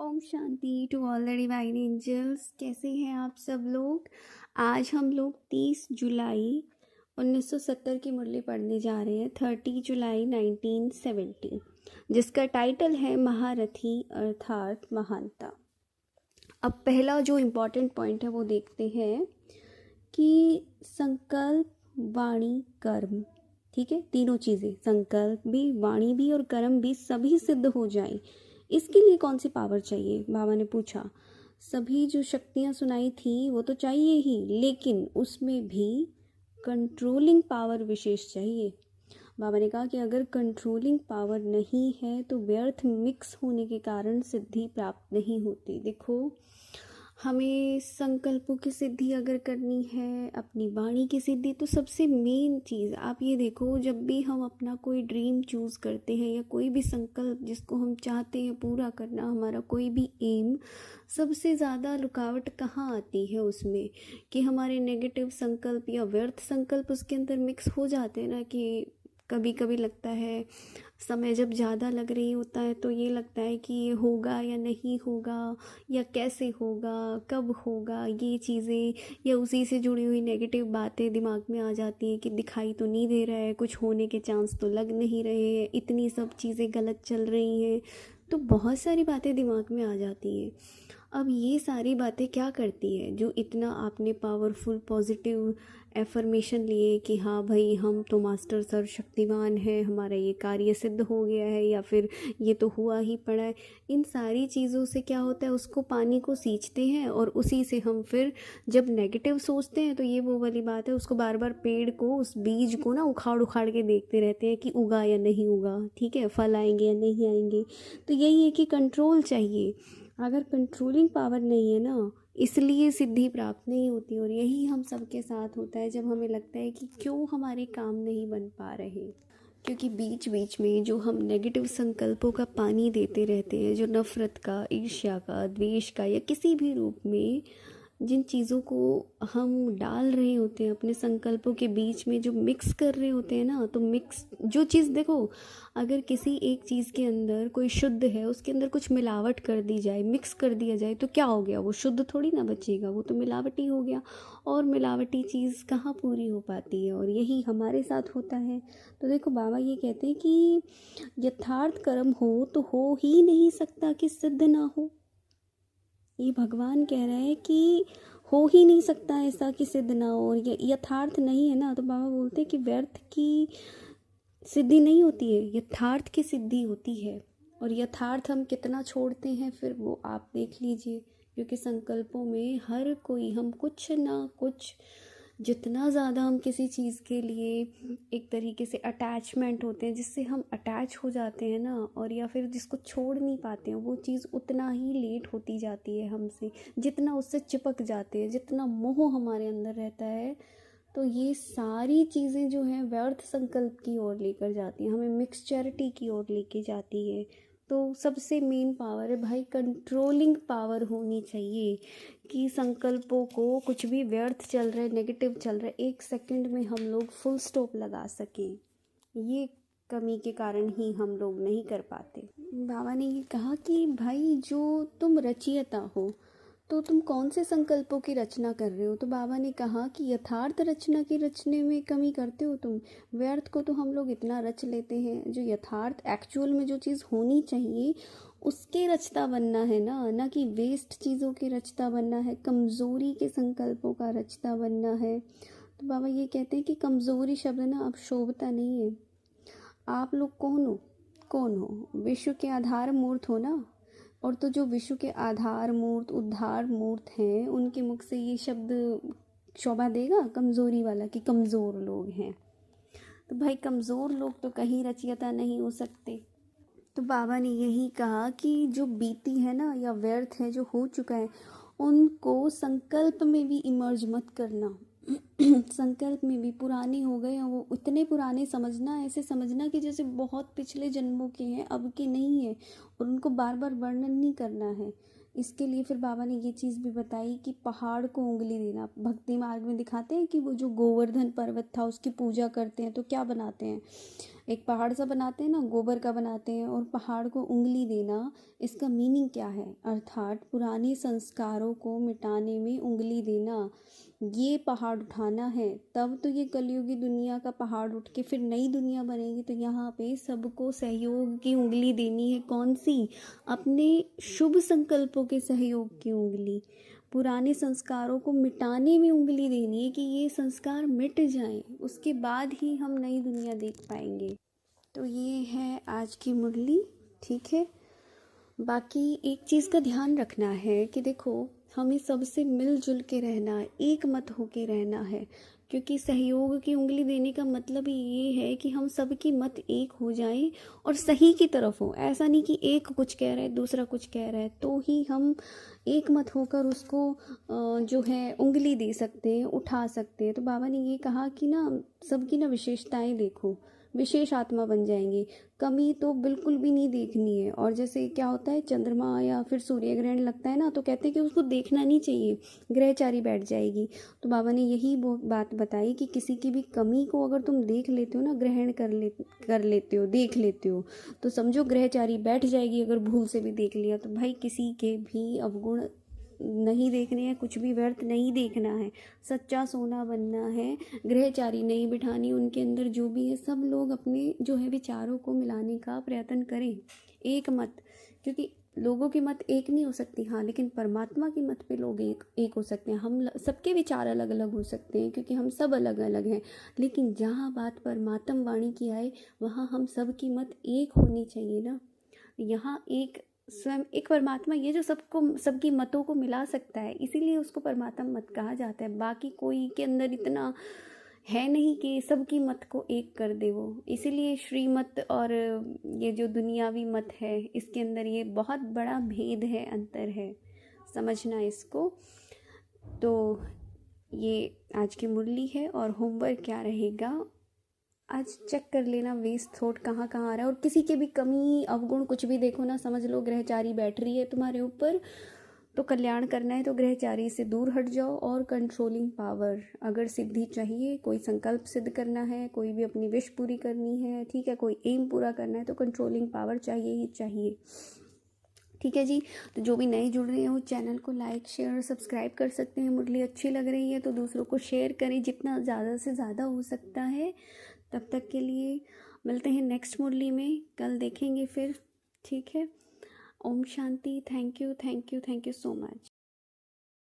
ओम शांति to all the divine angels. कैसे हैं आप सब लोग। आज हम लोग 30 जुलाई 1970 की मुरली पढ़ने जा रहे हैं, 30 जुलाई 1970, जिसका टाइटल है महारथी अर्थात महानता। अब पहला जो इम्पोर्टेंट पॉइंट है वो देखते हैं कि संकल्प, वाणी, कर्म, ठीक है, तीनों चीज़ें, संकल्प भी, वाणी भी और कर्म भी सभी सिद्ध हो जाए, इसके लिए कौन सी पावर चाहिए। बाबा ने पूछा। सभी जो शक्तियाँ सुनाई थी वो तो चाहिए ही, लेकिन उसमें भी कंट्रोलिंग पावर विशेष चाहिए। बाबा ने कहा कि अगर कंट्रोलिंग पावर नहीं है तो व्यर्थ मिक्स होने के कारण सिद्धि प्राप्त नहीं होती। देखो, हमें संकल्पों की सिद्धि अगर करनी है, अपनी वाणी की सिद्धि, तो सबसे मेन चीज़ आप ये देखो, जब भी हम अपना कोई ड्रीम चूज़ करते हैं या कोई भी संकल्प जिसको हम चाहते हैं पूरा करना, हमारा कोई भी एम, सबसे ज़्यादा रुकावट कहाँ आती है उसमें, कि हमारे नेगेटिव संकल्प या व्यर्थ संकल्प उसके अंदर मिक्स हो जाते हैं ना। कि कभी कभी लगता है, समय जब ज़्यादा लग रही होता है तो ये लगता है कि ये होगा या नहीं होगा, या कैसे होगा, कब होगा, ये चीज़ें, या उसी से जुड़ी हुई नेगेटिव बातें दिमाग में आ जाती हैं कि दिखाई तो नहीं दे रहा है, कुछ होने के चांस तो लग नहीं रहे हैं, इतनी सब चीज़ें गलत चल रही हैं, तो बहुत सारी बातें दिमाग में आ जाती हैं। अब ये सारी बातें क्या करती है, जो इतना आपने पावरफुल पॉजिटिव एफर्मेशन लिए कि हाँ भाई हम तो मास्टर सर शक्तिमान है, हमारा ये कार्य सिद्ध हो गया है, या फिर ये तो हुआ ही पड़ा है, इन सारी चीज़ों से क्या होता है, उसको पानी को सींचते हैं और उसी से हम फिर जब नेगेटिव सोचते हैं तो ये वो वाली बात है, उसको बार बार पेड़ को, उस बीज को ना उखाड़ उखाड़ के देखते रहते हैं कि उगा या नहीं उगा, ठीक है, फल आएंगे या नहीं आएंगे। तो यही है कि कंट्रोल चाहिए। अगर कंट्रोलिंग पावर नहीं है ना, इसलिए सिद्धि प्राप्त नहीं होती। और यही हम सबके साथ होता है, जब हमें लगता है कि क्यों हमारे काम नहीं बन पा रहे, क्योंकि बीच बीच में जो हम नेगेटिव संकल्पों का पानी देते रहते हैं, जो नफ़रत का, ईर्ष्या का, द्वेष का, या किसी भी रूप में जिन चीज़ों को हम डाल रहे होते हैं अपने संकल्पों के बीच में, जो मिक्स कर रहे होते हैं ना, तो मिक्स जो चीज़, देखो, अगर किसी एक चीज़ के अंदर कोई शुद्ध है, उसके अंदर कुछ मिलावट कर दी जाए, मिक्स कर दिया जाए, तो क्या हो गया, वो शुद्ध थोड़ी ना बचेगा, वो तो मिलावटी हो गया। और मिलावटी चीज़ कहाँ पूरी हो पाती है, और यही हमारे साथ होता है। तो देखो, बाबा ये कहते हैं कि यथार्थ कर्म हो तो हो ही नहीं सकता कि सिद्ध ना हो। ये भगवान कह रहे हैं कि हो ही नहीं सकता ऐसा कि सिद्ध ना हो, और ये यथार्थ नहीं है ना। तो बाबा बोलते हैं कि व्यर्थ की सिद्धि नहीं होती है, यथार्थ की सिद्धि होती है। और यथार्थ हम कितना छोड़ते हैं फिर वो आप देख लीजिए, क्योंकि संकल्पों में हर कोई, हम कुछ ना कुछ, जितना ज़्यादा हम किसी चीज़ के लिए एक तरीके से अटैचमेंट होते हैं, जिससे हम अटैच हो जाते हैं ना, और या फिर जिसको छोड़ नहीं पाते हैं, वो चीज़ उतना ही लेट होती जाती है हमसे, जितना उससे चिपक जाते हैं, जितना मोह हमारे अंदर रहता है। तो ये सारी चीज़ें जो हैं व्यर्थ संकल्प की ओर लेकर जाती हैं, हमें मिक्सचरिटी की ओर लेके जाती है। तो सबसे मेन पावर है भाई, कंट्रोलिंग पावर होनी चाहिए, कि संकल्पों को, कुछ भी व्यर्थ चल रहा है, नेगेटिव चल रहा है, एक सेकंड में हम लोग फुल स्टॉप लगा सकें। ये कमी के कारण ही हम लोग नहीं कर पाते। बाबा ने ये कहा कि भाई जो तुम रचयिता हो, तो तुम कौन से संकल्पों की रचना कर रहे हो। तो बाबा ने कहा कि यथार्थ रचना की रचने में कमी करते हो तुम। व्यर्थ को तो हम लोग इतना रच लेते हैं, जो यथार्थ एक्चुअल में जो चीज़ होनी चाहिए उसके रचता बनना है ना कि वेस्ट चीज़ों के रचता बनना है, कमज़ोरी के संकल्पों का रचता बनना है। तो बाबा ये कहते हैं कि कमज़ोरी शब्द ना अब शोभता नहीं है। आप लोग कौन हो, विश्व के आधार मूर्त हो ना। और तो जो विश्व के आधार मूर्त, उद्धार मूर्त हैं, उनके मुख से ये शब्द शोभा देगा कमज़ोरी वाला, कि कमज़ोर लोग हैं। तो भाई कमज़ोर लोग तो कहीं रचयिता नहीं हो सकते। तो बाबा ने यही कहा कि जो बीती है ना, या व्यर्थ है, जो हो चुका है, उनको संकल्प में भी इमर्ज मत करना। संकल्प में भी पुराने हो गए, और वो इतने पुराने समझना, ऐसे समझना कि जैसे बहुत पिछले जन्मों के हैं, अब के नहीं है, और उनको बार बार वर्णन नहीं करना है। इसके लिए फिर बाबा ने ये चीज़ भी बताई कि पहाड़ को उंगली देना। भक्ति मार्ग में दिखाते हैं कि वो जो गोवर्धन पर्वत था उसकी पूजा करते हैं तो क्या बनाते हैं, एक पहाड़ सा बनाते हैं ना, गोबर का बनाते हैं, और पहाड़ को उंगली देना, इसका मीनिंग क्या है, अर्थात पुराने संस्कारों को मिटाने में उंगली देना, ये पहाड़ उठाना है। तब तो ये कलयुगी दुनिया का पहाड़ उठ के फिर नई दुनिया बनेगी। तो यहाँ पे सबको सहयोग की उंगली देनी है। कौन सी? अपने शुभ संकल्पों के सहयोग की उंगली, पुराने संस्कारों को मिटाने में उंगली देनी है कि ये संस्कार मिट जाएं, उसके बाद ही हम नई दुनिया देख पाएंगे। तो ये है आज की मुरली, ठीक है। बाकी एक चीज़ का ध्यान रखना है कि देखो, हमें सबसे मिलजुल के रहना है, एक मत होके रहना है, क्योंकि सहयोग की उंगली देने का मतलब ही ये है कि हम सबकी मत एक हो जाएं और सही की तरफ हो। ऐसा नहीं कि एक कुछ कह रहा है दूसरा कुछ कह रहा है, तो ही हम एक मत होकर उसको जो है उंगली दे सकते हैं, उठा सकते हैं। तो बाबा ने ये कहा कि ना, सबकी ना विशेषताएं देखो, विशेष आत्मा बन जाएंगी, कमी तो बिल्कुल भी नहीं देखनी है। और जैसे क्या होता है, चंद्रमा या फिर सूर्य ग्रहण लगता है ना, तो कहते हैं कि उसको देखना नहीं चाहिए, ग्रहचारी बैठ जाएगी। तो बाबा ने यही बात बताई कि किसी की भी कमी को अगर तुम देख लेते हो ना, ग्रहण कर लेते हो, देख लेते हो, तो समझो ग्रहचारी बैठ जाएगी। अगर भूल से भी देख लिया तो भाई किसी के भी अवगुण नहीं देखने हैं, कुछ भी व्यर्थ नहीं देखना है, सच्चा सोना बनना है, ग्रहचारी नहीं बिठानी। उनके अंदर जो भी है, सब लोग अपने जो है विचारों को मिलाने का प्रयत्न करें, एक मत, क्योंकि लोगों की मत एक नहीं हो सकती, हाँ, लेकिन परमात्मा की मत पे लोग एक हो सकते हैं। हम सबके विचार अलग अलग हो सकते हैं, क्योंकि हम सब अलग अलग हैं, लेकिन जहाँ बात परमात्म वाणी की आए, वहाँ हम सब की मत एक होनी चाहिए ना। यहाँ एक स्वयं एक परमात्मा ये जो सबको, सबकी मतों को मिला सकता है, इसीलिए उसको परमात्मा मत कहा जाता है। बाकी कोई के अंदर इतना है नहीं कि सबकी मत को एक कर दे वो। इसीलिए श्रीमत और ये जो दुनियावी मत है, इसके अंदर ये बहुत बड़ा भेद है, अंतर है, समझना इसको। तो ये आज की मुरली है, और होमवर्क क्या रहेगा, आज चेक कर लेना वेस्ट थॉट कहाँ कहाँ आ रहा है, और किसी के भी कमी अवगुण कुछ भी देखो ना, समझ लो ग्रहचारी बैठ रही है तुम्हारे ऊपर, तो कल्याण करना है तो ग्रहचारी से दूर हट जाओ। और कंट्रोलिंग पावर, अगर सिद्धि चाहिए, कोई संकल्प सिद्ध करना है, कोई भी अपनी विश पूरी करनी है, ठीक है, कोई एम पूरा करना है, तो कंट्रोलिंग पावर चाहिए ही चाहिए, ठीक है जी। तो जो भी नए जुड़ रहे हैं वो चैनल को लाइक शेयर और सब्सक्राइब कर सकते हैं। मुरली अच्छी लग रही है तो दूसरों को शेयर करें जितना ज़्यादा से ज़्यादा हो सकता है। तब तक के लिए मिलते हैं नेक्स्ट मुरली में, कल देखेंगे फिर, ठीक है। ओम शांति। Thank you, thank you, thank you so much.